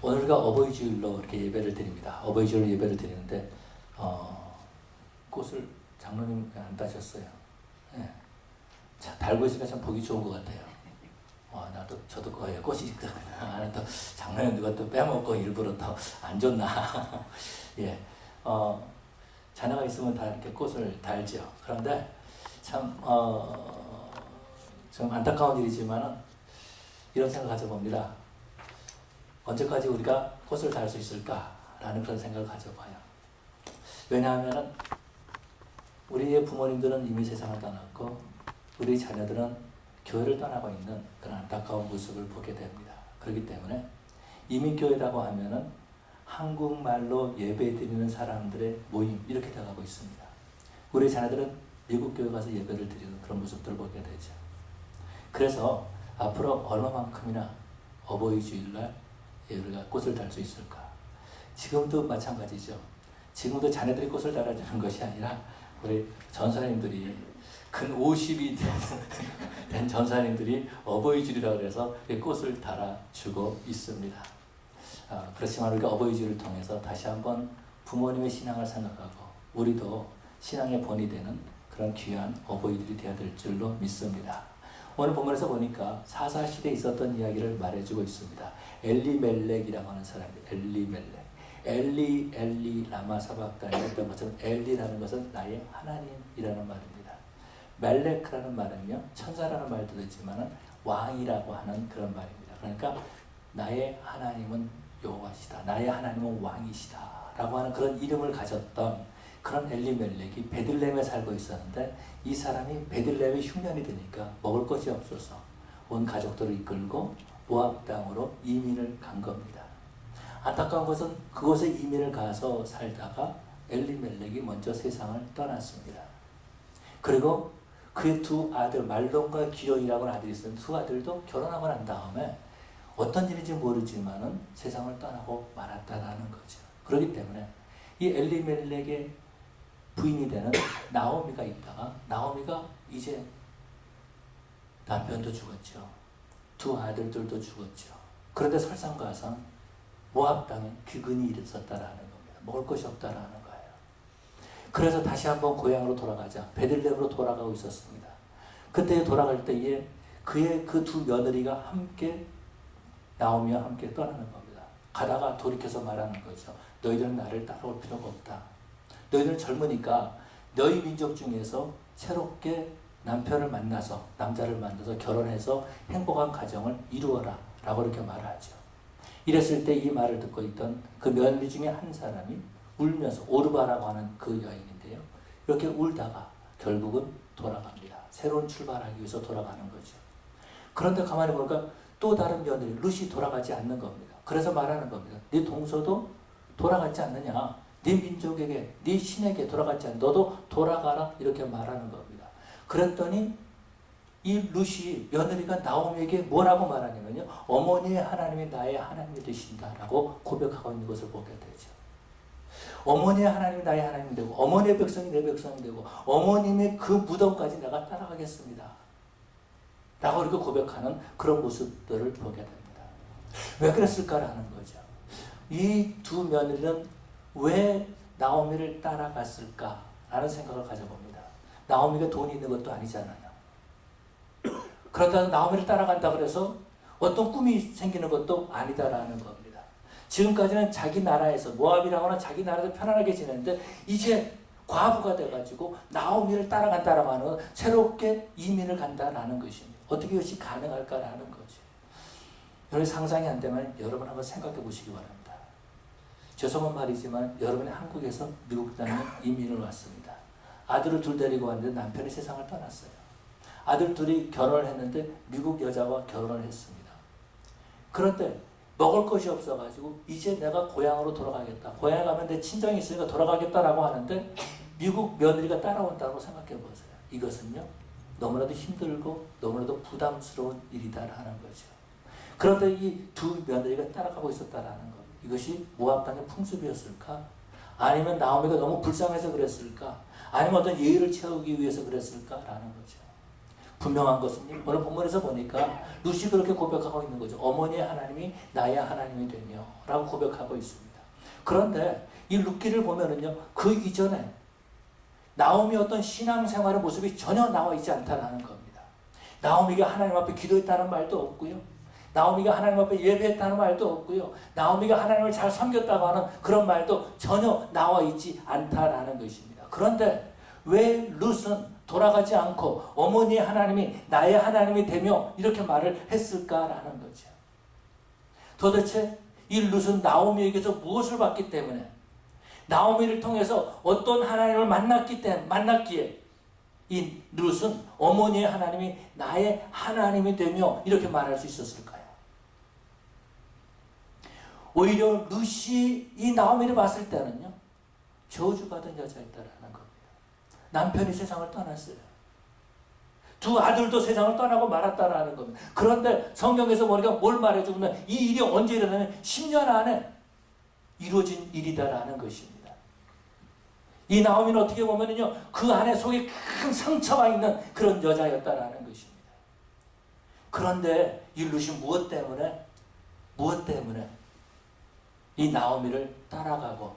오늘가 어버이 주일로 이렇게 예배를 드립니다. 어버이 주일 예배를 드리는데 꽃을 장로님 안 따셨어요. 네. 자, 달고 있으니까 참 보기 좋은 것 같아요. 저도 거예요. 꽃이 있다. 또 장로님 누가 또 빼먹고 일부러 더 안 줬나. 예. 자녀가 있으면 다 이렇게 꽃을 달죠. 그런데 참, 좀 안타까운 일이지만은 이런 생각을 가져봅니다. 언제까지 우리가 꽃을 달 수 있을까라는 그런 생각을 가져봐요. 왜냐하면은 우리의 부모님들은 이미 세상을 떠났고 우리 자녀들은 교회를 떠나고 있는 그런 안타까운 모습을 보게 됩니다. 그렇기 때문에 이민교회라고 하면은 한국말로 예배드리는 사람들의 모임 이렇게 돼가고 있습니다. 우리 자녀들은 미국 교회 가서 예배를 드리는 그런 모습들을 보게 되죠. 그래서 앞으로 얼마만큼이나 어버이 주일날 우리가 꽃을 달 수 있을까? 지금도 마찬가지죠. 지금도 자녀들이 꽃을 달아주는 것이 아니라 우리 전사님들이 근 50이 된 전사님들이 어버이 주일이라고 해서 꽃을 달아주고 있습니다. 그렇지만 우리가 어버이 주일을 통해서 다시 한번 부모님의 신앙을 생각하고 우리도 신앙의 본이 되는 그런 귀한 어버이들이 되어야 될 줄로 믿습니다. 오늘 본문에서 보니까 사사시대에 있었던 이야기를 말해주고 있습니다. 엘리멜렉이라고 하는 사람이에요. 엘리멜렉. 엘리 라마 사박다니 했던 것처럼 엘리라는 것은 나의 하나님이라는 말입니다. 멜렉이라는 말은요 천사라는 말도 있지만 왕이라고 하는 그런 말입니다. 그러니까 나의 하나님은 여호와시다. 나의 하나님은 왕이시다 라고 하는 그런 이름을 가졌던 그런 엘리멜렉이 베들레헴에 살고 있었는데 이 사람이 베들레헴에 흉년이 되니까 먹을 것이 없어서 온 가족들을 이끌고 모압 땅으로 이민을 간 겁니다. 안타까운 것은 그곳에 이민을 가서 살다가 엘리멜렉이 먼저 세상을 떠났습니다. 그리고 그의 두 아들 말론과 기련이라고 하는 아들이 있었는데 두 아들도 결혼하고 난 다음에 어떤 일인지 모르지만은 세상을 떠나고 말았다라는 거죠. 그렇기 때문에 이 엘리멜렉의 부인이 되는 나오미가 있다가 나오미가 이제 남편도 죽었죠. 두 아들들도 죽었죠. 그런데 설상가상 모압 땅에 기근이 있었다라는 겁니다. 먹을 것이 없다라는 거예요. 그래서 다시 한번 고향으로 돌아가자. 베들레헴으로 돌아가고 있었습니다. 그때 돌아갈 때에 그의 그 두 며느리가 함께 나오미와 함께 떠나는 겁니다. 가다가 돌이켜서 말하는 거죠. 너희들은 나를 따라올 필요가 없다. 너희들은 젊으니까 너희 민족 중에서 새롭게 남편을 만나서 남자를 만나서 결혼해서 행복한 가정을 이루어라 라고 이렇게 말하죠. 이랬을 때 이 말을 듣고 있던 그 며느리 중에 한 사람이 울면서 오르바라고 하는 그 여인인데요. 이렇게 울다가 결국은 돌아갑니다. 새로운 출발하기 위해서 돌아가는 거죠. 그런데 가만히 보니까 또 다른 며느리 룻이 돌아가지 않는 겁니다. 그래서 말하는 겁니다. 네 동서도 돌아가지 않느냐. 네 민족에게, 네 신에게 돌아가지 않느냐. 너도 돌아가라. 이렇게 말하는 겁니다. 그랬더니 이 룻이 며느리가 나오미에게 뭐라고 말하냐면요. 어머니의 하나님이 나의 하나님이 되신다라고 고백하고 있는 것을 보게 되죠. 어머니의 하나님이 나의 하나님이 되고 어머니의 백성이 내 백성이 되고 어머님의 그 무덤까지 내가 따라가겠습니다. 라고 이렇게 고백하는 그런 모습들을 보게 됩니다. 왜 그랬을까라는 거죠. 이 두 며느리는 왜 나오미를 따라갔을까라는 생각을 가져봅니다. 나오미가 돈이 있는 것도 아니잖아요. 그렇다고 나오미를 따라간다 그래서 어떤 꿈이 생기는 것도 아니다라는 겁니다. 지금까지는 자기 나라에서 모압이라거나 자기 나라에서 편안하게 지냈는데 이제 과부가 돼가지고 나오미를 따라간다라고 하는 건 새롭게 이민을 간다라는 것입니다. 어떻게 이것이 가능할까라는 거죠. 여러분 상상이 안 되면 여러분 한번 생각해 보시기 바랍니다. 죄송한 말이지만 여러분이 한국에서 미국 땅에 이민을 왔습니다. 아들을 둘 데리고 왔는데 남편이 세상을 떠났어요. 아들 둘이 결혼을 했는데 미국 여자와 결혼을 했습니다. 그런데 먹을 것이 없어가지고 이제 내가 고향으로 돌아가겠다. 고향에 가면 내 친정이 있으니까 돌아가겠다라고 하는데 미국 며느리가 따라온다고 생각해 보세요. 이것은요 너무나도 힘들고 너무나도 부담스러운 일이다라는 거죠. 그런데 이 두 며느리가 따라가고 있었다라는 것. 이것이 모압 땅의 풍습이었을까? 아니면 나오미가 너무 불쌍해서 그랬을까? 아니면 어떤 예의를 채우기 위해서 그랬을까라는 거죠. 분명한 것은 오늘 본문에서 보니까 룻이 그렇게 고백하고 있는 거죠. 어머니의 하나님이 나의 하나님이 되며 라고 고백하고 있습니다. 그런데 이 룻기를 보면은요, 그 이전에 나오미 어떤 신앙생활의 모습이 전혀 나와 있지 않다는 겁니다. 나오미가 하나님 앞에 기도했다는 말도 없고요. 나오미가 하나님 앞에 예배했다는 말도 없고요. 나오미가 하나님을 잘 섬겼다고 하는 그런 말도 전혀 나와 있지 않다라는 것입니다. 그런데 왜 룻은 돌아가지 않고 어머니의 하나님이 나의 하나님이 되며 이렇게 말을 했을까라는 거죠. 도대체 이 룻은 나오미에게서 무엇을 받기 때문에, 나오미를 통해서 어떤 하나님을 만났기에 이 룻은 어머니의 하나님이 나의 하나님이 되며 이렇게 말할 수 있었을까요? 오히려 룻이 이 나오미를 봤을 때는요, 저주받은 여자였다라는 겁니다. 남편이 세상을 떠났어요. 두 아들도 세상을 떠나고 말았다라는 겁니다. 그런데 성경에서 보니까 뭘 말해주면 이 일이 언제 일어나면 10년 안에 이루어진 일이다라는 것입니다. 이 나오미는 어떻게 보면은요, 그 안에 속에 큰 상처가 있는 그런 여자였다라는 것입니다. 그런데 이 룻이 무엇 때문에 이 나오미를 따라가고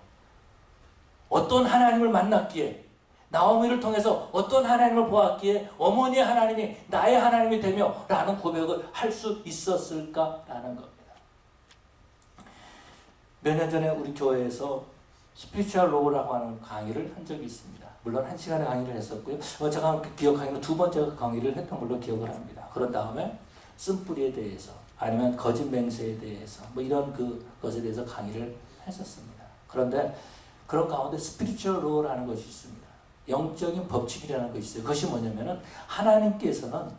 어떤 하나님을 만났기에, 나오미를 통해서 어떤 하나님을 보았기에 어머니의 하나님이 나의 하나님이 되며 라는 고백을 할 수 있었을까라는 겁니다. 몇 년 전에 우리 교회에서 스피리추얼 로우라고 하는 강의를 한 적이 있습니다. 물론 1시간의 강의를 했었고요. 제가 기억하기로는 2번째 강의를 했던 걸로 기억을 합니다. 그런 다음에 쓴뿌리에 대해서, 아니면 거짓 맹세에 대해서 이런 것에 대해서 강의를 했었습니다. 그런데 그런 가운데 스피리추얼 로우라는 것이 있습니다. 영적인 법칙이라는 것이 있어요. 그것이 뭐냐면은 하나님께서는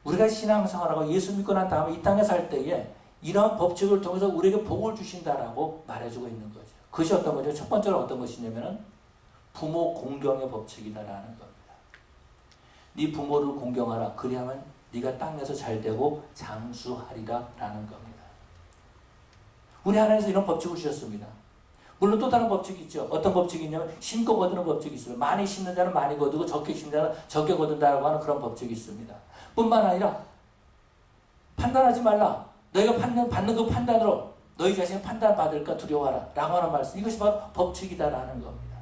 우리가 신앙생활하고 예수 믿고 난 다음에 이 땅에 살 때에 이러한 법칙을 통해서 우리에게 복을 주신다라고 말해주고 있는 거죠. 그것이 어떤 거죠? 첫 번째로 어떤 것이냐면은 부모 공경의 법칙이다라는 겁니다. 네 부모를 공경하라. 그리하면 네가 땅에서 잘되고 장수하리라라는 겁니다. 우리 하나님께서 이런 법칙을 주셨습니다. 물론 또 다른 법칙이 있죠. 어떤 법칙이 있냐면 심고 거두는 법칙이 있습니다. 많이 심는 자는 많이 거두고 적게 심는 자는 적게 거둔다라고 하는 그런 법칙이 있습니다. 뿐만 아니라 판단하지 말라. 너희가 받는 그 판단으로 너희 자신이 판단받을까 두려워하라 라고 하는 말씀, 이것이 바로 법칙이다라는 겁니다.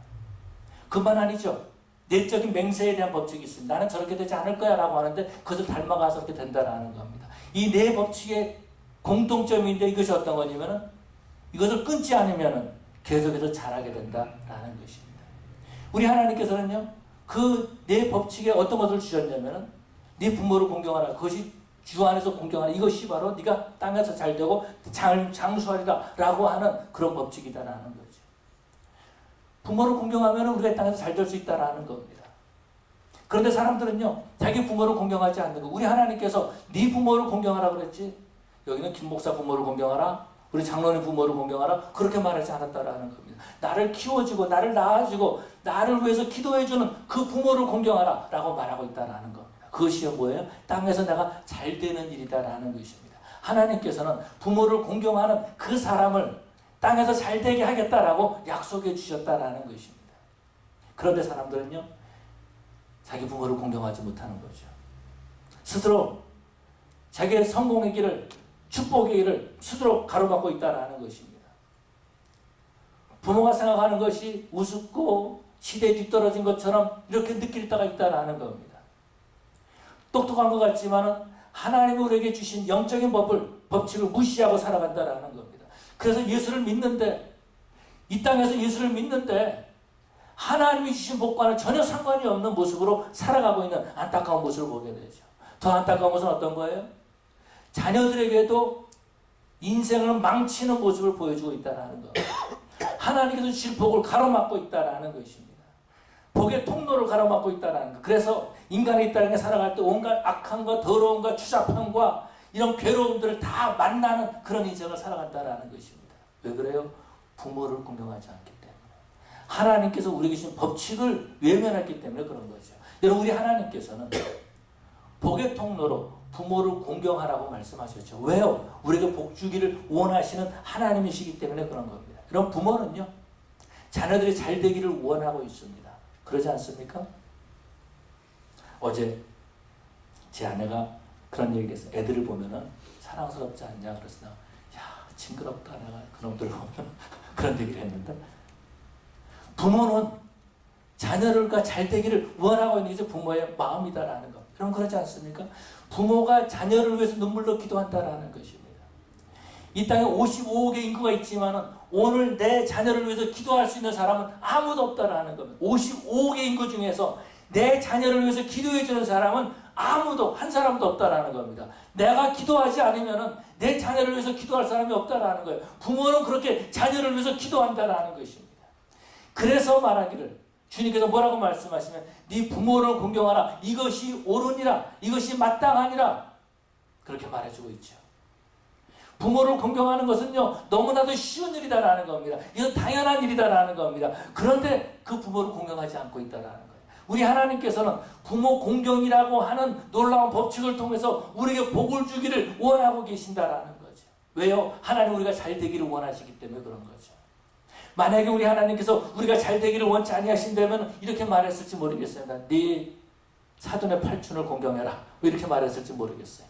그만 아니죠. 내적인 맹세에 대한 법칙이 있습니다. 나는 저렇게 되지 않을 거야 라고 하는데 그것을 닮아가서 그렇게 된다라는 겁니다. 이 네 법칙의 공통점인데 이것이 어떤 거냐면은 이것을 끊지 않으면은 계속해서 자라게 된다라는 것입니다. 우리 하나님께서는요, 그 네 법칙에 어떤 것을 주셨냐면은 네 부모를 공경하라. 그것이 주 안에서 공경하라. 이것이 바로 네가 땅에서 잘되고 장수하리라 라고 하는 그런 법칙이다라는 거죠. 부모를 공경하면 우리가 땅에서 잘될 수 있다라는 겁니다. 그런데 사람들은요, 자기 부모를 공경하지 않는 거. 우리 하나님께서 네 부모를 공경하라 그랬지, 여기는 김 목사 부모를 공경하라, 우리 장로님 부모를 공경하라, 그렇게 말하지 않았다라는 겁니다. 나를 키워주고 나를 낳아주고 나를 위해서 기도해주는 그 부모를 공경하라 라고 말하고 있다라는 겁니다. 그것이 뭐예요? 땅에서 내가 잘되는 일이다라는 것입니다. 하나님께서는 부모를 공경하는 그 사람을 땅에서 잘되게 하겠다라고 약속해 주셨다라는 것입니다. 그런데 사람들은요, 자기 부모를 공경하지 못하는 거죠. 스스로 자기의 성공의 길을, 축복의 길을 스스로 가로막고 있다라는 것입니다. 부모가 생각하는 것이 우습고 시대에 뒤떨어진 것처럼 이렇게 느낄 때가 있다라는 겁니다. 똑똑한 것 같지만 하나님이 우리에게 주신 영적인 법칙을 무시하고 살아간다라는 겁니다. 그래서 예수를 믿는데, 이 땅에서 예수를 믿는데 하나님이 주신 복과는 전혀 상관이 없는 모습으로 살아가고 있는 안타까운 모습을 보게 되죠. 더 안타까운 것은 어떤 거예요? 자녀들에게도 인생을 망치는 모습을 보여주고 있다는 것. 하나님께서 주신 복을 가로막고 있다는 것입니다. 복의 통로를 가로막고 있다는 것. 그래서 인간이 이 땅에 살아갈 때 온갖 악함과 더러움과 추잡함과 이런 괴로움들을 다 만나는 그런 인생을 살아간다는 것입니다. 왜 그래요? 부모를 공경하지 않기 때문에. 하나님께서 우리에게 주신 법칙을 외면했기 때문에 그런 거죠. 여러분, 우리 하나님께서는 복의 통로로 부모를 공경하라고 말씀하셨죠. 왜요? 우리에게 복 주기를 원하시는 하나님이시기 때문에 그런 겁니다. 여러분, 부모는요, 자녀들이 잘 되기를 원하고 있습니다. 그러지 않습니까? 어제 제 아내가 그런 얘기를 했어요. 애들을 보면은 사랑스럽지 않냐? 그래서 야, 징그럽다. 내가 그놈들 보면 그런 얘기를 했는데, 부모는 자녀들과 잘 되기를 원하고 있는 게 부모의 마음이다라는 것. 여러분 그렇지 않습니까? 부모가 자녀를 위해서 눈물로 기도한다라는 것입니다. 이 땅에 55억의 인구가 있지만 오늘 내 자녀를 위해서 기도할 수 있는 사람은 아무도 없다라는 겁니다. 55억의 인구 중에서 내 자녀를 위해서 기도해 주는 사람은 아무도 한 사람도 없다라는 겁니다. 내가 기도하지 않으면 내 자녀를 위해서 기도할 사람이 없다라는 거예요. 부모는 그렇게 자녀를 위해서 기도한다라는 것입니다. 그래서 말하기를 주님께서 뭐라고 말씀하시면 네 부모를 공경하라. 이것이 옳으니라. 이것이 마땅하니라. 그렇게 말해주고 있죠. 부모를 공경하는 것은요 너무나도 쉬운 일이다라는 겁니다. 이건 당연한 일이다라는 겁니다. 그런데 그 부모를 공경하지 않고 있다라는 거예요. 우리 하나님께서는 부모 공경이라고 하는 놀라운 법칙을 통해서 우리에게 복을 주기를 원하고 계신다라는 거죠. 왜요? 하나님 우리가 잘 되기를 원하시기 때문에 그런 거죠. 만약에 우리 하나님께서 우리가 잘 되기를 원치 아니하신다면 이렇게 말했을지 모르겠습니다. 네 사돈의 팔촌을 공경해라. 왜 이렇게 말했을지 모르겠어요.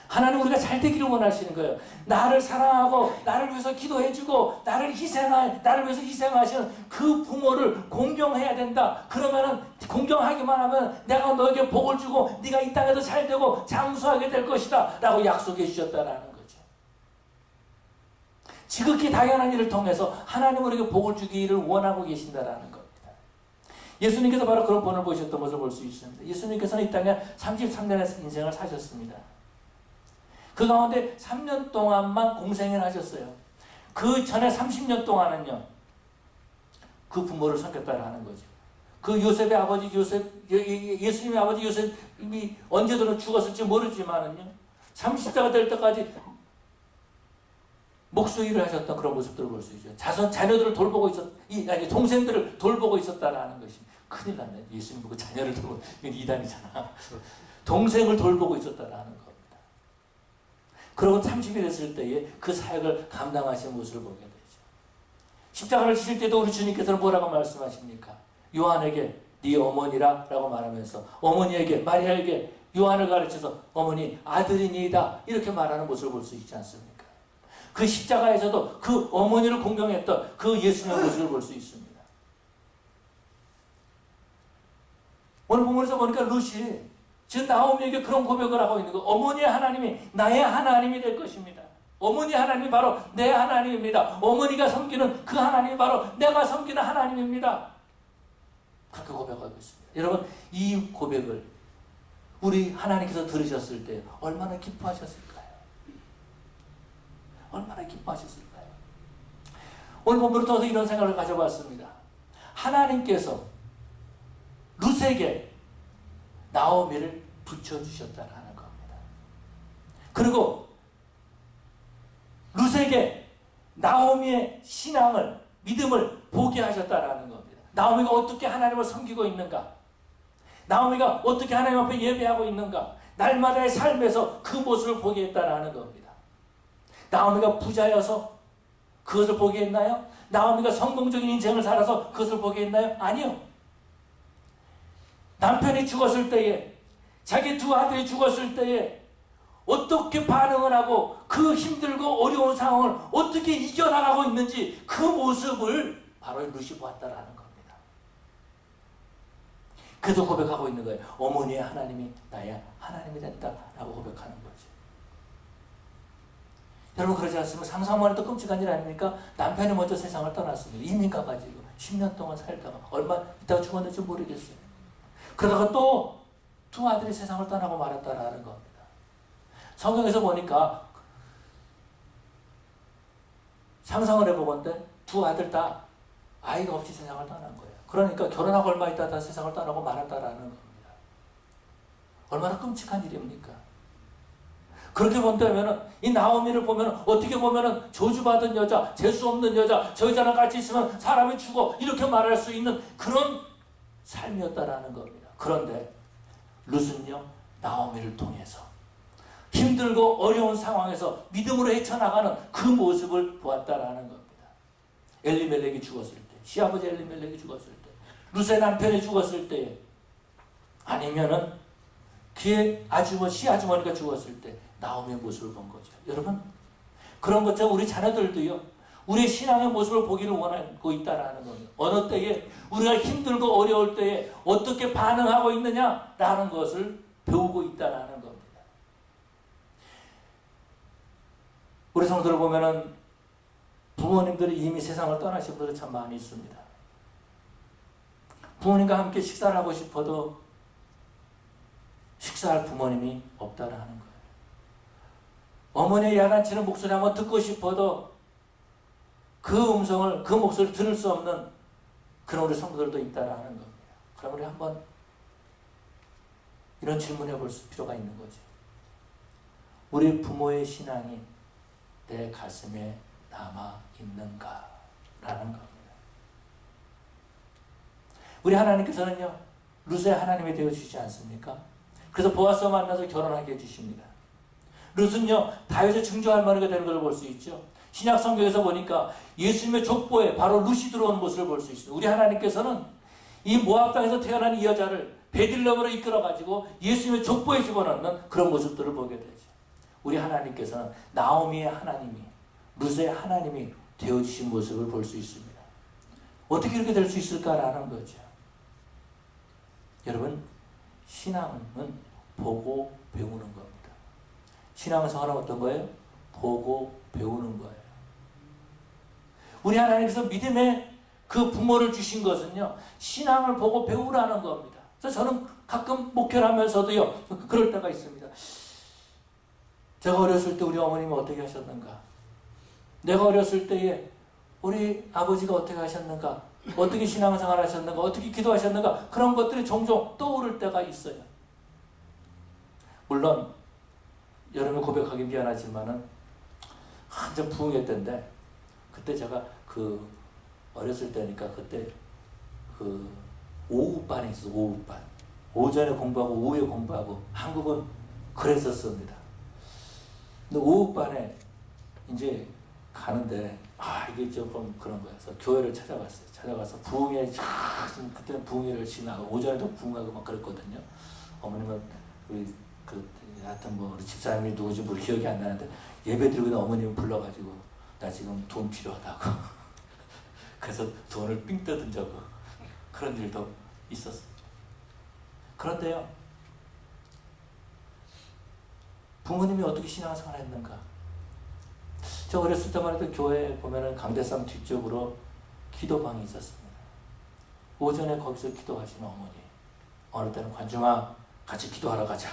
하나님 우리가 잘 되기를 원하시는 거예요. 나를 사랑하고 나를 위해서 기도해주고 나를 위해서 희생하시는 그 부모를 공경해야 된다. 그러면은 공경하기만 하면 내가 너에게 복을 주고 네가 이 땅에도 잘 되고 장수하게 될 것이다 라고 약속해 주셨다라는 거죠. 지극히 당연한 일을 통해서 하나님 우리에게 복을 주기를 원하고 계신다라는 겁니다. 예수님께서 바로 그런 본을 보셨던 것을 볼 수 있습니다. 예수님께서는 이 땅에 33년의 인생을 사셨습니다. 그 가운데 3년 동안만 공생을 하셨어요. 그 전에 30년 동안은요, 그 부모를 섬겼다라는 거죠. 그 요셉의 아버지 예수님의 아버지 요셉이 언제든 죽었을지 모르지만은요, 30세가 될 때까지 목수일을 하셨던 그런 모습들을 볼 수 있죠. 자녀들을 돌보고 동생들을 돌보고 있었다라는 것이 큰일 났네. 예수님 보고 자녀를 돌보고, 이건 이단이잖아. 동생을 돌보고 있었다라는 겁니다. 그러고 30이 됐을 때에 그 사역을 감당하시는 모습을 보게 되죠. 십자가를 지실 때도 우리 주님께서는 뭐라고 말씀하십니까? 요한에게 네 어머니라 라고 말하면서 어머니에게 마리아에게 요한을 가르쳐서 어머니 아들이니이다 이렇게 말하는 모습을 볼 수 있지 않습니까? 그 십자가에서도 그 어머니를 공경했던 그 예수님의 모습을 볼 수 있습니다. 오늘 본문에서 보니까 루시 지금 나오미에게 그런 고백을 하고 있는 거예요. 어머니의 하나님이 나의 하나님이 될 것입니다. 어머니 하나님이 바로 내 하나님입니다. 어머니가 섬기는 그 하나님이 바로 내가 섬기는 하나님입니다. 그렇게 고백하고 있습니다. 여러분 이 고백을 우리 하나님께서 들으셨을 때 얼마나 기뻐하셨을까요? 얼마나 기뻐하셨을까요? 오늘 본문을 통해서 이런 생각을 가져봤습니다. 하나님께서 룻에게 나오미를 붙여주셨다라는 겁니다. 그리고 룻에게 나오미의 신앙을, 믿음을 보게 하셨다라는 겁니다. 나오미가 어떻게 하나님을 섬기고 있는가? 나오미가 어떻게 하나님 앞에 예배하고 있는가? 날마다의 삶에서 그 모습을 보게 했다라는 겁니다. 나오미가 부자여서 그것을 보게 했나요? 나오미가 성공적인 인생을 살아서 그것을 보게 했나요? 아니요. 남편이 죽었을 때에, 자기 두 아들이 죽었을 때에 어떻게 반응을 하고 그 힘들고 어려운 상황을 어떻게 이겨나가고 있는지 그 모습을 바로 룻이 보았다라는 겁니다. 그래서 고백하고 있는 거예요. 어머니의 하나님이 나의 하나님이 됐다라고 고백하는 거죠. 여러분 그러지 않습니까? 상상만 해도 끔찍한 일 아닙니까? 남편이 먼저 세상을 떠났습니다. 이민 가가지고 10년 동안 살다가 얼마 있다가 죽었는지 모르겠어요. 그러다가 또 두 아들이 세상을 떠나고 말았다라는 겁니다. 성경에서 보니까 상상을 해보건대 두 아들 다 아이가 없이 세상을 떠난 거예요. 그러니까 결혼하고 얼마 있다 다 세상을 떠나고 말았다라는 겁니다. 얼마나 끔찍한 일입니까? 그렇게 본다면 이 나오미를 보면 어떻게 보면 저주받은 여자, 재수 없는 여자, 저 여자랑 같이 있으면 사람이 죽어 이렇게 말할 수 있는 그런 삶이었다라는 겁니다. 그런데 룻은요 나오미를 통해서 힘들고 어려운 상황에서 믿음으로 헤쳐나가는 그 모습을 보았다라는 겁니다. 엘리멜렉이 죽었을 때, 시아버지 엘리멜렉이 죽었을 때, 룻의 남편이 죽었을 때, 아니면은 시아주머니가 죽었을 때 나오미의 모습을 본 거죠. 여러분, 그런 것처럼 우리 자녀들도요, 우리의 신앙의 모습을 보기를 원하고 있다라는 겁니다. 어느 때에 우리가 힘들고 어려울 때에 어떻게 반응하고 있느냐라는 것을 배우고 있다라는 겁니다. 우리 성도들 보면은 부모님들이 이미 세상을 떠나신 분들이 참 많이 있습니다. 부모님과 함께 식사를 하고 싶어도 식사할 부모님이 없다라는 거예요. 어머니의 야단치는 목소리 한번 듣고 싶어도 그 목소리를 들을 수 없는 그런 우리 성도들도 있다라는 겁니다. 그럼 우리 한번 이런 질문해 볼 필요가 있는 거죠. 우리 부모의 신앙이 내 가슴에 남아 있는가라는 겁니다. 우리 하나님께서는요, 룻의 하나님이 되어주시지 않습니까? 그래서 보아스와 만나서 결혼하게 해주십니다. 룻은요, 다윗의 증조할머니가 되는 걸 볼 수 있죠. 신약 성경에서 보니까 예수님의 족보에 바로 룻이 들어온 모습을 볼 수 있어요. 우리 하나님께서는 이 모압 땅에서 태어난 이 여자를 베들레헴으로 이끌어가지고 예수님의 족보에 집어넣는 그런 모습들을 보게 되죠. 우리 하나님께서는 나오미의 하나님이, 룻의 하나님이 되어주신 모습을 볼 수 있습니다. 어떻게 이렇게 될 수 있을까라는 거죠. 여러분, 신앙은 보고 배우는 겁니다. 신앙생활은 어떤 거예요? 보고 배우는 거예요. 우리 하나님께서 믿음의 그 부모를 주신 것은요, 신앙을 보고 배우라는 겁니다. 그래서 저는 가끔 목회를 하면서도요, 그럴 때가 있습니다. 제가 어렸을 때 우리 어머님이 어떻게 하셨는가? 내가 어렸을 때에 우리 아버지가 어떻게 하셨는가? 어떻게 신앙생활 하셨는가? 어떻게 기도하셨는가? 그런 것들이 종종 떠오를 때가 있어요. 물론 여러분 고백하기 미안하지만은 한참 부흥회 때인데, 그때 제가 어렸을 때니까 그때 오후반에 있었어요. 오후반. 오전에 공부하고 오후에 공부하고 한국은 그랬었습니다. 근데 오후반에 이제 가는데 이게 조금 그런 거여서 교회를 찾아갔어요. 찾아가서 부흥회 그때는 부흥회를 지나고 오전에도 부흥하고 막 그랬거든요. 어머님은 하여튼 우리 집사님이 누구지 기억이 안 나는데 예배 드리고 있는 어머님을 불러가지고 나 지금 돈 필요하다고 그래서 돈을 삥 뜯은 적은 그런 일도 있었어요. 그런데요, 부모님이 어떻게 신앙생활 했는가? 저 어렸을 때만 해도 교회에 보면은 강대상 뒤쪽으로 기도방이 있었습니다. 오전에 거기서 기도하시는 어머니, 어느 때는 관중아 같이 기도하러 가자.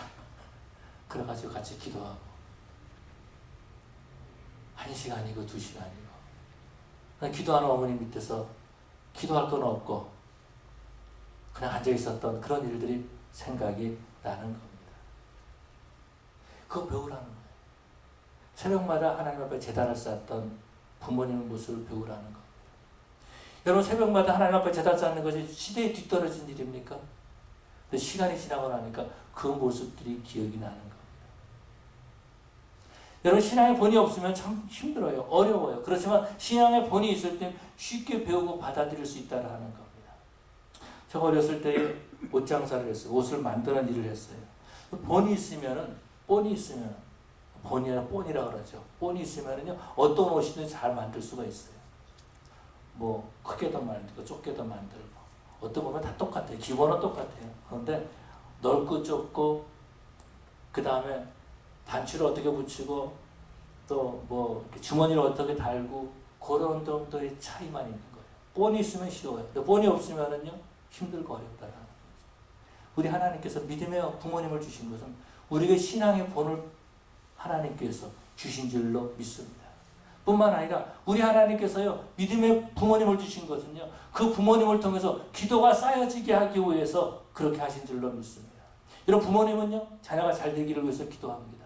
그래가지고 같이 기도하고 1시간이고 2시간이고 기도하는 어머니 밑에서 기도할 건 없고 그냥 앉아 있었던 그런 일들이 생각이 나는 겁니다. 그거 배우라는 거예요. 새벽마다 하나님 앞에 제단을 쌓았던 부모님의 모습을 배우라는 겁니다. 여러분, 새벽마다 하나님 앞에 제단 쌓는 것이 시대에 뒤떨어진 일입니까? 근데 시간이 지나고 나니까 그 모습들이 기억이 나는 겁니다. 여러분, 신앙의 본이 없으면 참 힘들어요. 어려워요. 그렇지만 신앙의 본이 있을 때 쉽게 배우고 받아들일 수 있다는 겁니다. 제가 어렸을 때 옷 장사를 했어요. 옷을 만드는 일을 했어요. 본이 있으면은, 본이라 본이라 그러죠. 본이 있으면은요, 어떤 옷이든 잘 만들 수가 있어요. 크게도 만들고, 좁게도 만들고. 어떤 보면 다 똑같아요. 기본은 똑같아요. 그런데 넓고 좁고, 그 다음에 단추를 어떻게 붙이고, 또 주머니를 어떻게 달고, 그런 정도의 차이만 있는 거예요. 본이 있으면 쉬워요. 근데 본이 없으면은요, 힘들고 어렵다라는 거죠. 우리 하나님께서 믿음의 부모님을 주신 것은 우리에게 신앙의 본을 하나님께서 주신 줄로 믿습니다. 뿐만 아니라 우리 하나님께서요, 믿음의 부모님을 주신 것은요, 그 부모님을 통해서 기도가 쌓여지게 하기 위해서 그렇게 하신 줄로 믿습니다. 여러분, 부모님은요, 자녀가 잘 되기를 위해서 기도합니다.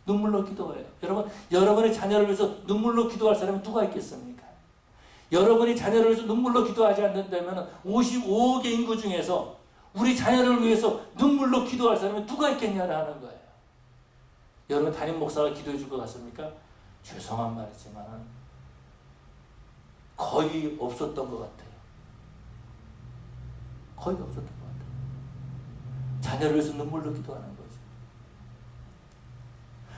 눈물로 기도해요. 여러분, 여러분의 자녀를 위해서 눈물로 기도할 사람이 누가 있겠습니까? 여러분이 자녀를 위해서 눈물로 기도하지 않는다면 55억의 인구 중에서 우리 자녀를 위해서 눈물로 기도할 사람이 누가 있겠냐라는 거예요. 여러분, 담임 목사가 기도해 줄 것 같습니까? 죄송한 말이지만 거의 없었던 것 같아요. 거의 없었던 것 같아요. 자녀를 위해서 눈물로 기도하는 거죠.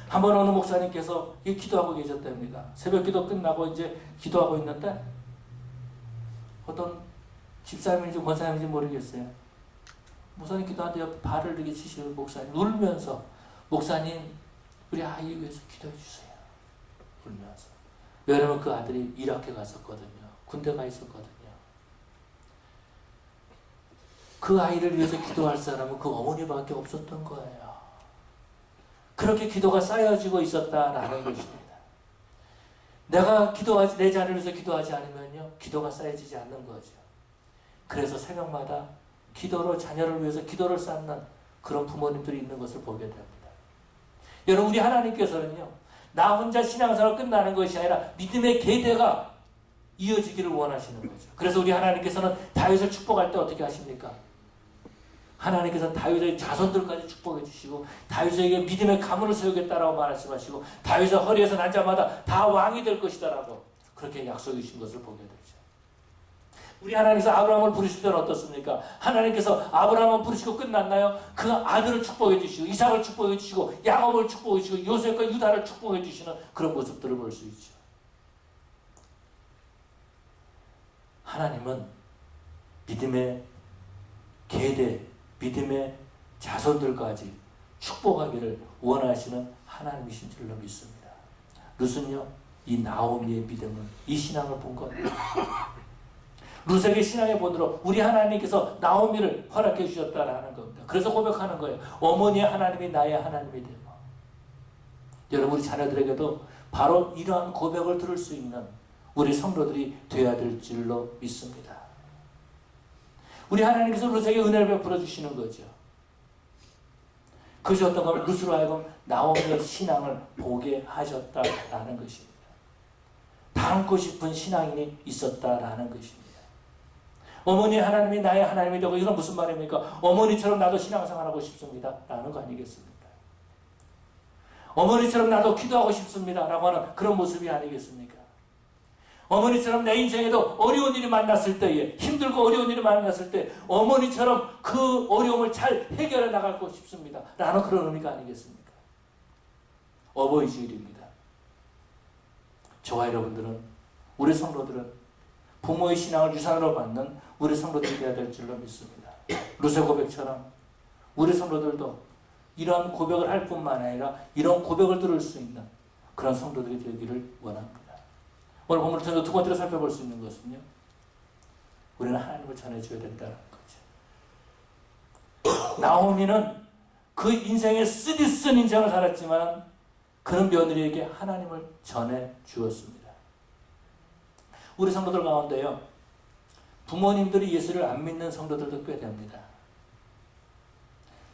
한 번 어느 목사님께서 기도하고 계셨답니다. 새벽 기도 끝나고 이제 기도하고 있는데 어떤 집사님인지 권사님인지 모르겠어요. 목사님 기도하는데 옆에 발을 이렇게 치시는 목사님 울면서 목사님 우리 아이 위해서 기도해 주세요. 울면서. 왜냐면 그 아들이 이라크에 갔었거든요. 군대 가 있었거든요. 그 아이를 위해서 기도할 사람은 그 어머니밖에 없었던 거예요. 그렇게 기도가 쌓여지고 있었다라는 것입니다. 내가 내 자녀를 위해서 기도하지 않으면요, 기도가 쌓여지지 않는 거죠. 그래서 새벽마다 기도로 자녀를 위해서 기도를 쌓는 그런 부모님들이 있는 것을 보게 됩니다. 여러분, 우리 하나님께서는요, 나 혼자 신앙생활 끝나는 것이 아니라 믿음의 계대가 이어지기를 원하시는 거죠. 그래서 우리 하나님께서는 다윗을 축복할 때 어떻게 하십니까? 하나님께서는 다윗의 자손들까지 축복해 주시고 다윗에게 믿음의 가문을 세우겠다라고 말씀하시고 다윗의 허리에서 난 자마다 다 왕이 될 것이다라고 그렇게 약속해 주신 것을 보게 되죠. 우리 하나님께서 아브라함을 부르실 때는 어떻습니까? 하나님께서 아브라함을 부르시고 끝났나요? 그 아들을 축복해 주시고 이삭을 축복해 주시고 야곱을 축복해 주시고 요셉과 유다를 축복해 주시는 그런 모습들을 볼 수 있죠. 하나님은 믿음의 계대, 믿음의 자손들까지 축복하기를 원하시는 하나님이신 줄로 믿습니다. 룻은요, 이 나오미의 믿음을, 이 신앙을 본 겁니다. 룻에게 신앙의 본으로 우리 하나님께서 나오미를 허락해 주셨다라는 겁니다. 그래서 고백하는 거예요. 어머니의 하나님이 나의 하나님이 되고. 여러분, 우리 자녀들에게도 바로 이러한 고백을 들을 수 있는 우리 성도들이 되어야 될 줄로 믿습니다. 우리 하나님께서 룻에게 은혜를 베풀어 주시는 거죠. 그것이 어떤 거면 룻으로 하여금 나오미의 신앙을 보게 하셨다라는 것입니다. 닮고 싶은 신앙인이 있었다라는 것입니다. 어머니 하나님이 나의 하나님이 되고 이건 무슨 말입니까? 어머니처럼 나도 신앙생활하고 싶습니다 라는 거 아니겠습니까? 어머니처럼 나도 기도하고 싶습니다 라고 하는 그런 모습이 아니겠습니까? 어머니처럼 내 인생에도 어려운 일이 만났을 때에 힘들고 어려운 일이 만났을 때 어머니처럼 그 어려움을 잘 해결해 나가고 싶습니다 라는 그런 의미가 아니겠습니까? 어버이 주일입니다. 저와 여러분들은, 우리 성도들은 부모의 신앙을 유산으로 받는 우리 성도들이 되어야 될 줄로 믿습니다. 룻의 고백처럼 우리 성도들도 이런 고백을 할 뿐만 아니라 이런 고백을 들을 수 있는 그런 성도들이 되기를 원합니다. 오늘 본문을 통해서 두 번째로 살펴볼 수 있는 것은요, 우리는 하나님을 전해줘야 된다는 거죠. 나오미는 그 인생의 쓰디쓴 인생을 살았지만 그는 며느리에게 하나님을 전해주었습니다. 우리 성도들 가운데요, 부모님들이 예수를 안 믿는 성도들도 꽤 됩니다.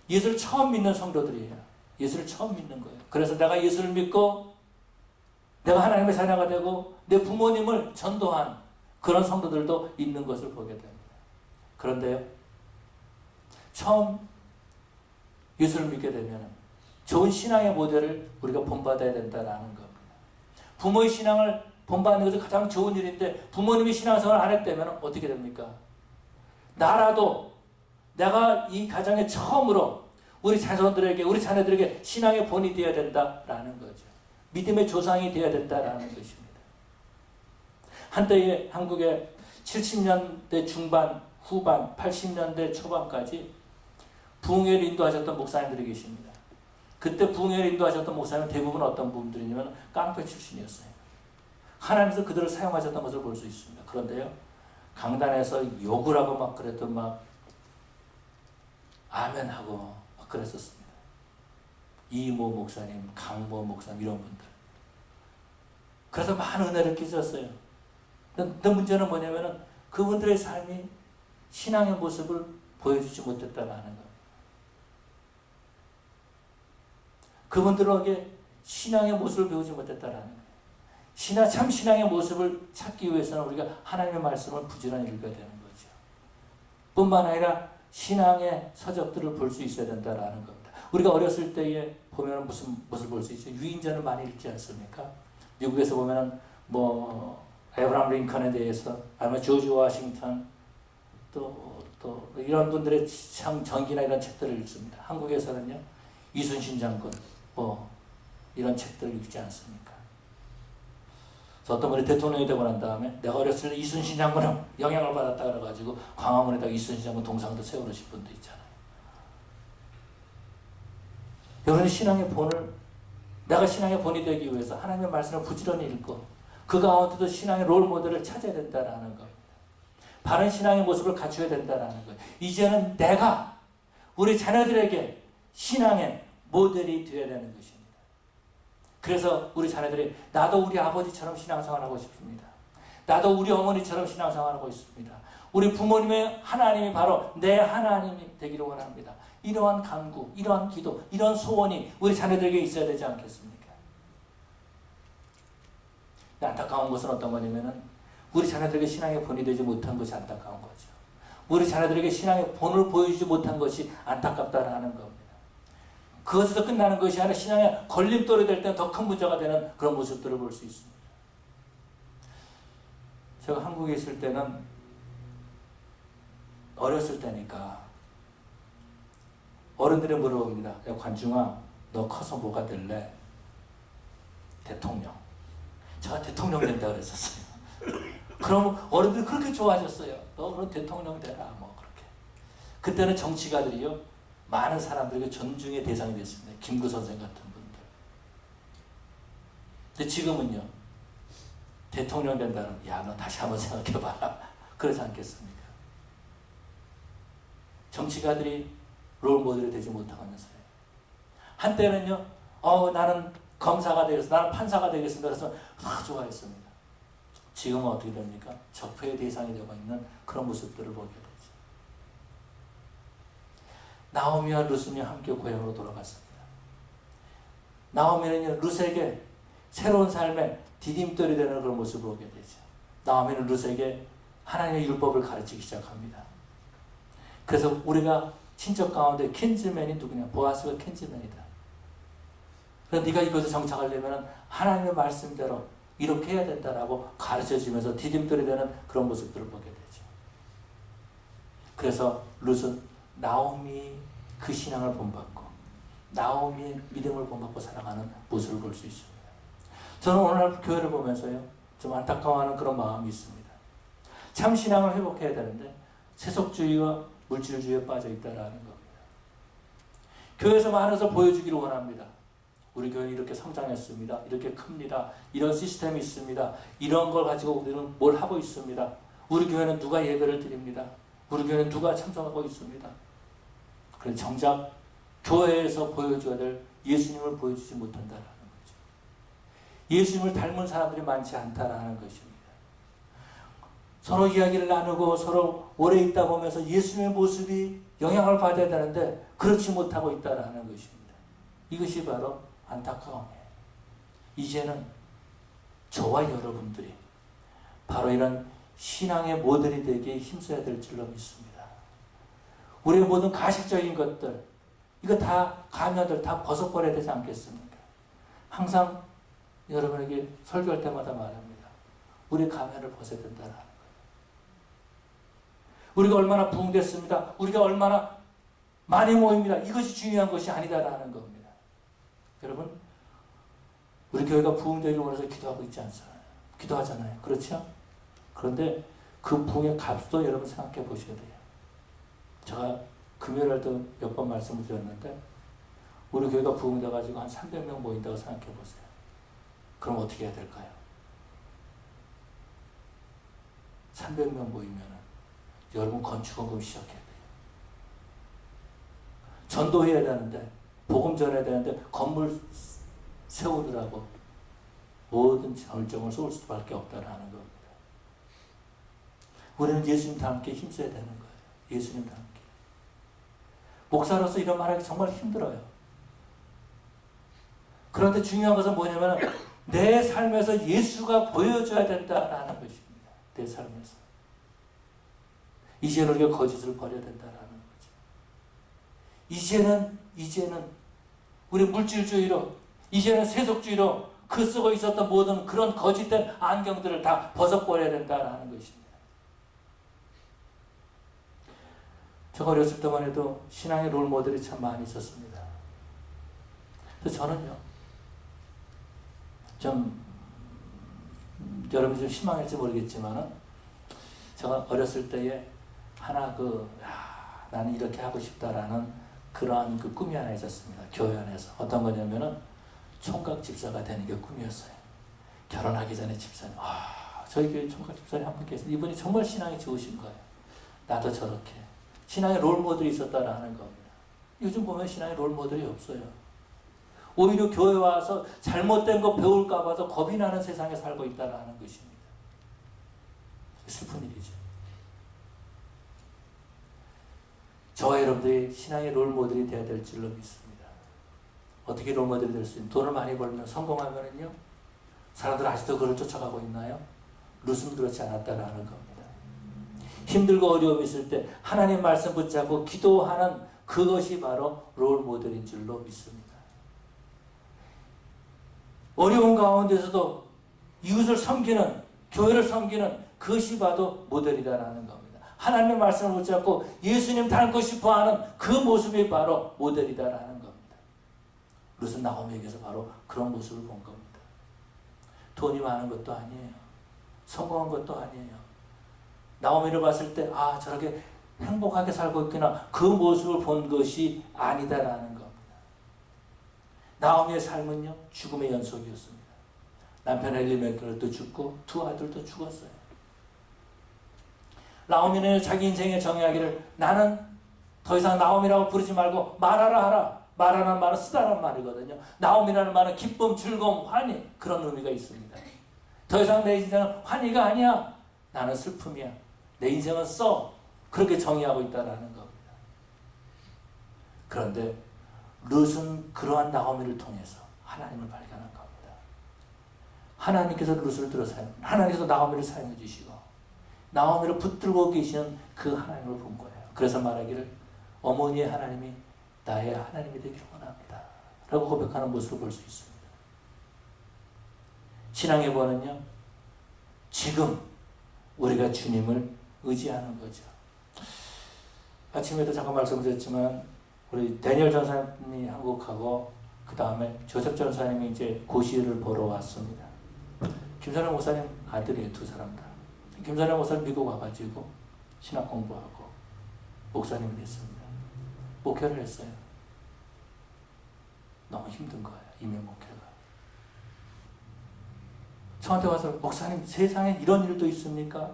예수를 처음 믿는 성도들이에요. 예수를 처음 믿는 거예요. 그래서 내가 예수를 믿고 내가 하나님의 자녀가 되고 내 부모님을 전도한 그런 성도들도 있는 것을 보게 됩니다. 그런데요, 처음 예수를 믿게 되면 좋은 신앙의 모델을 우리가 본받아야 된다는 겁니다. 부모의 신앙을 본받는 것이 가장 좋은 일인데 부모님이 신앙생활을 안 했다면 어떻게 됩니까? 나라도 내가 이 가정에 처음으로 우리 자손들에게, 우리 자녀들에게 신앙의 본이 되어야 된다라는 거죠. 믿음의 조상이 되어야 된다라는 것입니다. 한때에 한국의 70년대 중반, 후반, 80년대 초반까지 부흥회를 인도하셨던 목사님들이 계십니다. 그때 부흥회를 인도하셨던 목사님은 대부분 어떤 분들이냐면 깡패 출신이었어요. 하나님께서 그들을 사용하셨던 것을 볼 수 있습니다. 그런데요, 강단에서 욕을 하고 막 그랬던 막 아멘하고 막 그랬었습니다. 이모 목사님, 강모 목사님 이런 분들. 그래서 많은 은혜를 끼쳤어요. 근데 문제는 뭐냐면은 그분들의 삶이 신앙의 모습을 보여주지 못했다는 겁니다. 그분들에게 신앙의 모습을 배우지 못했다는 거예요. 참 신앙의 모습을 찾기 위해서는 우리가 하나님의 말씀을 부지런히 읽어야 되는 거죠. 뿐만 아니라 신앙의 서적들을 볼 수 있어야 된다는 겁니다. 우리가 어렸을 때에 보면 무엇을 볼 수 있죠? 유인전을 많이 읽지 않습니까? 미국에서 보면은 에브라함 링컨에 대해서, 아니면 조지 워싱턴, 또 이런 분들의 참 전기나 이런 책들을 읽습니다. 한국에서는요, 이순신 장군, 이런 책들을 읽지 않습니까? 그래서 어떤 분이 대통령이 되고 난 다음에 내가 어렸을 때 이순신 장군은 영향을 받았다 그래가지고 광화문에다가 이순신 장군 동상도 세워놓으신 분도 있잖아요. 여러분, 신앙의 본을, 내가 신앙의 본이 되기 위해서 하나님의 말씀을 부지런히 읽고 그 가운데도 신앙의 롤 모델을 찾아야 된다는 겁니다. 바른 신앙의 모습을 갖춰야 된다는 거예요. 이제는 내가 우리 자녀들에게 신앙의 모델이 되어야 되는 것입니다. 그래서 우리 자녀들이 나도 우리 아버지처럼 신앙생활하고 싶습니다. 나도 우리 어머니처럼 신앙생활하고 있습니다. 우리 부모님의 하나님이 바로 내 하나님이 되기를 원합니다. 이러한 간구, 이러한 기도, 이런 소원이 우리 자녀들에게 있어야 되지 않겠습니까? 안타까운 것은 어떤 거냐면은 우리 자녀들에게 신앙의 본이 되지 못한 것이 안타까운 거죠. 우리 자녀들에게 신앙의 본을 보여주지 못한 것이 안타깝다라는 겁니다. 그것에서 끝나는 것이 아니라 신앙의 걸림돌이 될 때는 더 큰 문제가 되는 그런 모습들을 볼 수 있습니다. 제가 한국에 있을 때는 어렸을 때니까 어른들이 물어봅니다. 야, 관중아, 너 커서 뭐가 될래? 대통령. 제가 대통령 된다 그랬었어요. 그럼 어른들이 그렇게 좋아하셨어요. 너 그럼 대통령 되라, 뭐 그렇게. 그때는 정치가들이요, 많은 사람들에게 존중의 대상이 됐습니다. 김구 선생 같은 분들. 근데 지금은요, 대통령 된다는, 야, 너 다시 한번 생각해봐라. 그러지 않겠습니까? 정치가들이 롤 모델이 되지 못하고 있는 사회예요. 한때는요, 나는 검사가 되겠습니다. 나는 판사가 되겠습니다. 그래서 좋아했습니다. 지금은 어떻게 됩니까? 적폐의 대상이 되고 있는 그런 모습들을 보게 되죠. 나오미와 룻은요, 함께 고향으로 돌아갔습니다. 나오미는요, 룻에게 새로운 삶의 디딤돌이 되는 그런 모습을 보게 되죠. 나오미는 룻에게 하나님의 율법을 가르치기 시작합니다. 그래서 우리가 친척 가운데 킨즈맨이 누구냐? 보아스가 킨즈맨이다. 그래서 네가 이것을 정착하려면 하나님의 말씀대로 이렇게 해야 된다라고 가르쳐주면서 디딤돌이 되는 그런 모습들을 보게 되죠. 그래서 룻은 나오미 그 신앙을 본받고 나오미의 믿음을 본받고 살아가는 모습을 볼 수 있습니다. 저는 오늘 교회를 보면서요, 좀 안타까워하는 그런 마음이 있습니다. 참 신앙을 회복해야 되는데 세속주의와 물질주의에 빠져 있다라는 겁니다. 교회에서 많은 것을 보여주기를 원합니다. 우리 교회는 이렇게 성장했습니다. 이렇게 큽니다. 이런 시스템이 있습니다. 이런 걸 가지고 우리는 뭘 하고 있습니다. 우리 교회는 누가 예배를 드립니다. 우리 교회는 누가 참석하고 있습니다. 그런데 정작 교회에서 보여줘야 될 예수님을 보여주지 못한다라는 거죠. 예수님을 닮은 사람들이 많지 않다라는 것입니다. 서로 이야기를 나누고 서로 오래 있다 보면서 예수님의 모습이 영향을 받아야 되는데 그렇지 못하고 있다라는 것입니다. 이것이 바로 안타까움이에요. 이제는 저와 여러분들이 바로 이런 신앙의 모델이 되기에 힘써야 될 줄로 믿습니다. 우리의 모든 가식적인 것들, 이거 다 가면들 다 벗어버려야 되지 않겠습니까? 항상 여러분에게 설교할 때마다 말합니다. 우리 가면을 벗어야 된다는 거예요. 우리가 얼마나 부흥됐습니다. 우리가 얼마나 많이 모입니다. 이것이 중요한 것이 아니다라는 겁니다. 여러분, 우리 교회가 부흥되기를 원해서 기도하고 있지 않잖아요. 기도하잖아요. 그렇죠? 그런데 그 부흥의 값도 여러분 생각해 보셔야 돼요. 제가 금요일날도 몇 번 말씀을 드렸는데 우리 교회가 부흥돼가지고 한 300명 모인다고 생각해 보세요. 그럼 어떻게 해야 될까요? 300명 모이면은 여러분 건축원금 시작해야 돼요. 전도해야 되는데, 복음 전해야 되는데 건물 세우느라고 모든 결정을 쏠 수밖에 없다라는 겁니다. 우리는 예수님과 함께 힘써야 되는 거예요. 예수님과 함께. 목사로서 이런 말하기 정말 힘들어요. 그런데 중요한 것은 뭐냐면 내 삶에서 예수가 보여줘야 된다라는 것입니다. 내 삶에서. 이제는 우리가 거짓을 버려야 된다라는 거죠. 이제는 우리 물질주의로, 이제는 세속주의로 그 쓰고 있었던 모든 그런 거짓된 안경들을 다 벗어버려야 된다라는 것입니다. 제가 어렸을 때만 해도 신앙의 롤모델이 참 많이 있었습니다. 그래서 저는요, 좀 여러분이 좀 실망할지 모르겠지만은 제가 어렸을 때에 하나 나는 이렇게 하고 싶다라는 그러한 그 꿈이 하나 있었습니다. 교회 안에서. 어떤 거냐면은 총각 집사가 되는 게 꿈이었어요. 결혼하기 전에 집사님, 저희 교회 총각 집사님 한 분 계세요. 이분이 정말 신앙이 좋으신 거예요. 나도 저렇게. 신앙의 롤모델이 있었다라는 겁니다. 요즘 보면 신앙의 롤모델이 없어요. 오히려 교회 와서 잘못된 거 배울까 봐서 겁이 나는 세상에 살고 있다라는 것입니다. 슬픈 일이죠. 저와 여러분들이 신앙의 롤모델이 되어야 될 줄로 믿습니다. 어떻게 롤모델이 될 수 있는? 돈을 많이 벌면 성공하면은요, 사람들 아직도 그를 쫓아가고 있나요? 룻은 그렇지 않았다라는 겁니다. 힘들고 어려움이 있을 때 하나님 말씀 붙잡고 기도하는 그것이 바로 롤모델인 줄로 믿습니다. 어려운 가운데서도 이웃을 섬기는, 교회를 섬기는 그것이 바로 모델이다라는 겁니다. 하나님의 말씀을 붙잡고 예수님 닮고 싶어하는 그 모습이 바로 모델이다라는 겁니다. 룻은 나오미에게서 바로 그런 모습을 본 겁니다. 돈이 많은 것도 아니에요. 성공한 것도 아니에요. 나오미를 봤을 때 저렇게 행복하게 살고 있구나, 그 모습을 본 것이 아니다라는 겁니다. 나오미의 삶은요, 죽음의 연속이었습니다. 남편 엘리멜렉도 죽고 두 아들도 죽었어요. 나오미는 자기 인생의 정의하기를, 나는 더 이상 나오미라고 부르지 말고 말하라 하라. 말하는 말은 쓰다란 말이거든요. 나오미라는 말은 기쁨, 즐거움, 환희, 그런 의미가 있습니다. 더 이상 내 인생은 환희가 아니야. 나는 슬픔이야. 내 인생은 써. 그렇게 정의하고 있다라는 겁니다. 그런데 룻은 그러한 나오미를 통해서 하나님을 발견한 겁니다. 하나님께서 룻을 들어서 하나님께서 나오미를 사용해 주시고 나오미를 붙들고 계시는 그 하나님을 본 거예요. 그래서 말하기를, 어머니의 하나님이 나의 하나님이 되기를 원합니다 라고 고백하는 모습을 볼 수 있습니다. 신앙의 본은요, 지금 우리가 주님을 의지하는 거죠. 아침에도 잠깐 말씀드렸지만 우리 데니엘 전사님이 한국하고 그 다음에 조셉 전사님이 이제 고시를 보러 왔습니다. 김선영 목사님 아들이에요. 두 사람 다. 김선영 목사님 미국 와가지고 신학 공부하고 목사님이 됐습니다. 목회를 했어요. 너무 힘든 거예요. 이민 목회가. 저한테 와서, 목사님 세상에 이런 일도 있습니까?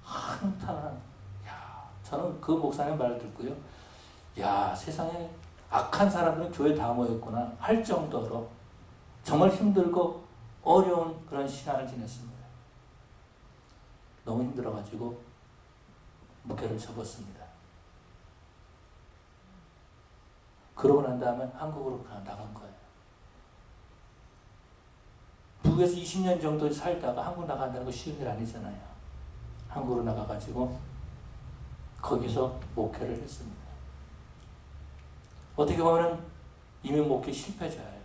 한탄한. 저는 그 목사님 말을 듣고요, 세상에 악한 사람들은 교회 다 모였구나 할 정도로 정말 힘들고 어려운 그런 시간을 지냈습니다. 너무 힘들어가지고 목회를 접었습니다. 그러고 난 다음에 한국으로 나간 거예요. 미국에서 20년 정도 살다가 한국 나간다는 거 쉬운 일 아니잖아요. 한국으로 나가가지고 거기서 목회를 했습니다. 어떻게 보면 이민 목회 실패자예요.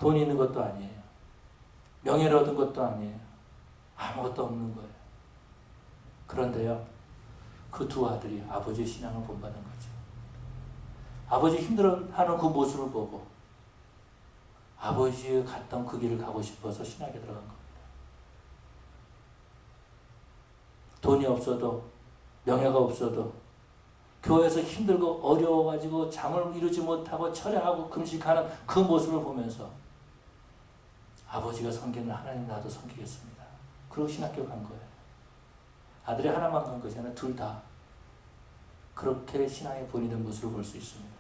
돈이 있는 것도 아니에요. 명예를 얻은 것도 아니에요. 아무것도 없는 거예요. 그런데요, 그 두 아들이 아버지의 신앙을 본받은 거죠. 아버지 힘들어하는 그 모습을 보고 아버지가 갔던 그 길을 가고 싶어서 신학에 들어간 겁니다. 돈이 없어도, 명예가 없어도, 교회에서 힘들고 어려워가지고 잠을 이루지 못하고 철야하고 금식하는 그 모습을 보면서 아버지가 섬기는 하나님, 나도 섬기겠습니다. 그러고 신학교 간 거예요. 아들이 하나만 간 것이 아니라 둘 다 그렇게 신앙의 본이 된 모습을 볼 수 있습니다.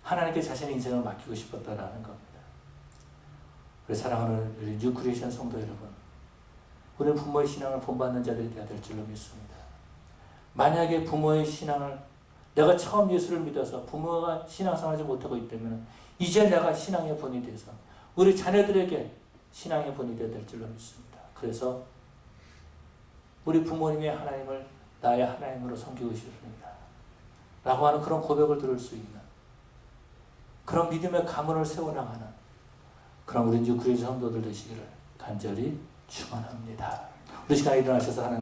하나님께 자신의 인생을 맡기고 싶었다라는 겁니다. 우리 사랑하는 우리 뉴 크리에이션 성도 여러분, 우리는 부모의 신앙을 본받는 자들이 되어야 될 줄로 믿습니다. 만약에 부모의 신앙을, 내가 처음 예수를 믿어서 부모가 신앙생활하지 못하고 있다면 이제 내가 신앙의 본이 돼서 우리 자녀들에게 신앙의 본이 되어야 될 줄로 믿습니다. 그래서 우리 부모님의 하나님을 나의 하나님으로 섬기고 싶습니다 라고 하는 그런 고백을 들을 수 있는, 그런 믿음의 가문을 세워나가는 그런 우리 뉴 크리에이션 성도들 되시기를 간절히 축원합니다. 우리 시간에 일어나셔서 하나님